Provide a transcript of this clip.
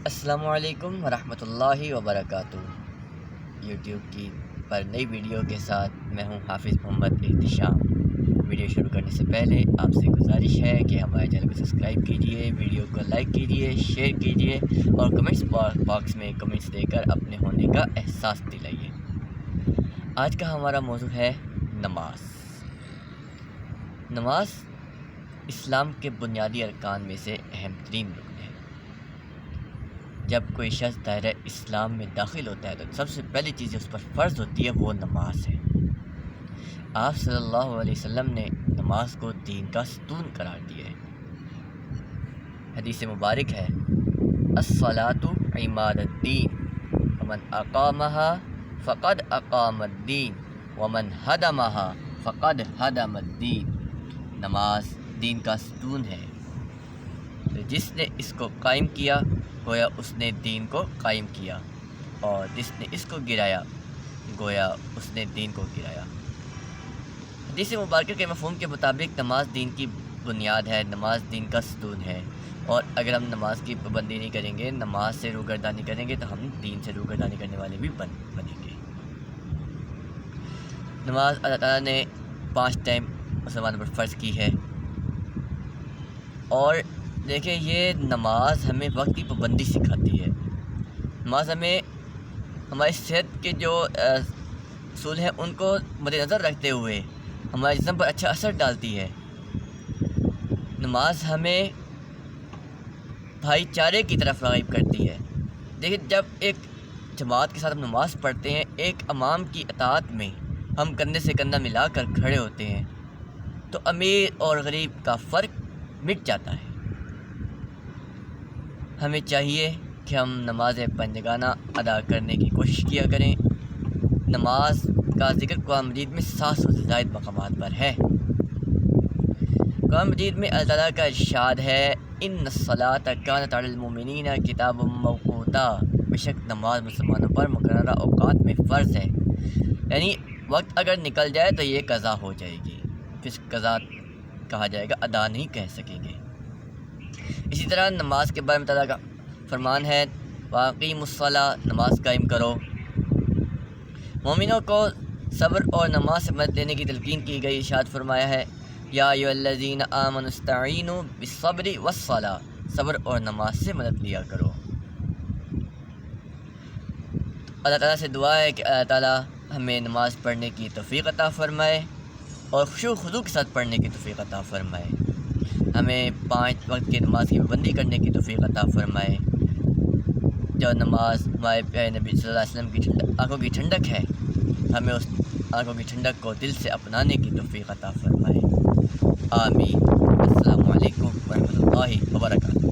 السلام علیکم ورحمۃ اللہ وبرکاتہ۔ یوٹیوب کی پر نئی ویڈیو کے ساتھ میں ہوں حافظ محمد احتشام۔ ویڈیو شروع کرنے سے پہلے آپ سے گزارش ہے کہ ہمارے چینل کو سبسکرائب کیجیے، ویڈیو کو لائک کیجیے، شیئر کیجیے اور کمنٹس باکس میں کمنٹس دے کر اپنے ہونے کا احساس دلائیے۔ آج کا ہمارا موضوع ہے نماز۔ نماز اسلام کے بنیادی ارکان میں سے اہم ترین رکن ہے۔ جب کوئی شخص دائرہ اسلام میں داخل ہوتا ہے تو سب سے پہلی چیز اس پر فرض ہوتی ہے وہ نماز ہے۔ آپ صلی اللہ علیہ وسلم نے نماز کو دین کا ستون قرار دیا ہے۔ حدیث مبارک ہے الصلاۃ عماد الدین ومن اقامها فقد اقام الدین ومن هدمها فقد هدم الدین۔ نماز دین کا ستون ہے، جس نے اس کو قائم کیا گویا اس نے دین کو قائم کیا، اور جس نے اس کو گرایا گویا اس نے دین کو گرایا۔ حدیث مبارکہ کے مفہوم کے مطابق نماز دین کی بنیاد ہے، نماز دین کا ستون ہے، اور اگر ہم نماز کی پابندی نہیں کریں گے، نماز سے روگردانی کریں گے تو ہم دین سے روگردانی کرنے والے بھی بنیں گے۔ نماز اللہ تعالیٰ نے 5 ٹائم مسلمانوں پر فرض کی ہے، اور دیکھیں یہ نماز ہمیں وقت کی پابندی سکھاتی ہے۔ نماز ہمیں ہماری صحت کے جو اصول ہیں ان کو مد نظر رکھتے ہوئے ہمارے جسم پر اچھا اثر ڈالتی ہے۔ نماز ہمیں بھائی چارے کی طرف راغب کرتی ہے۔ دیکھیں جب ایک جماعت کے ساتھ ہم نماز پڑھتے ہیں، ایک امام کی اطاعت میں ہم کندھے سے کندھا ملا کر کھڑے ہوتے ہیں تو امیر اور غریب کا فرق مٹ جاتا ہے۔ ہمیں چاہیے کہ ہم نماز پنجگانہ ادا کرنے کی کوشش کیا کریں۔ نماز کا ذکر قرآن مجید میں 700 سے زائد مقامات پر ہے۔ قرآن مجید میں اللہ تعالیٰ کا ارشاد ہے ان الصلاۃ کانت علی المؤمنین کتابا موقوتا، بے شک نماز مسلمانوں پر مقررہ اوقات میں فرض ہے، یعنی وقت اگر نکل جائے تو یہ قضا ہو جائے گی، پھر قضا کہا جائے گا، ادا نہیں کہہ سکیں گے۔ اسی طرح نماز کے بارے میں تعالیٰ کا فرمان ہے واقیموا الصلاۃ، نماز قائم کرو۔ مومنوں کو صبر اور نماز سے مدد لینے کی تلقین کی گئی، ارشاد فرمایا ہے یا ایھا الذین آمنوا استعینوا بالصبر والصلاۃ، صبر اور نماز سے مدد لیا کرو۔ اللہ تعالیٰ سے دعا ہے کہ اللہ تعالیٰ ہمیں نماز پڑھنے کی توفیق عطا فرمائے اور خشوع و خضوع کے ساتھ پڑھنے کی توفیق عطا فرمائے، ہمیں 5 وقت کی نماز کی پابندی کرنے کی توفیق عطا فرمائے۔ جو نماز ہمارے پیارے نبی صلی اللہ علیہ وسلم کی آنکھوں کی ٹھنڈک ہے، ہمیں اس آنکھوں کی ٹھنڈک کو دل سے اپنانے کی توفیق عطا فرمائے۔ آمین۔ السلام علیکم ورحمۃ اللہ وبرکاتہ۔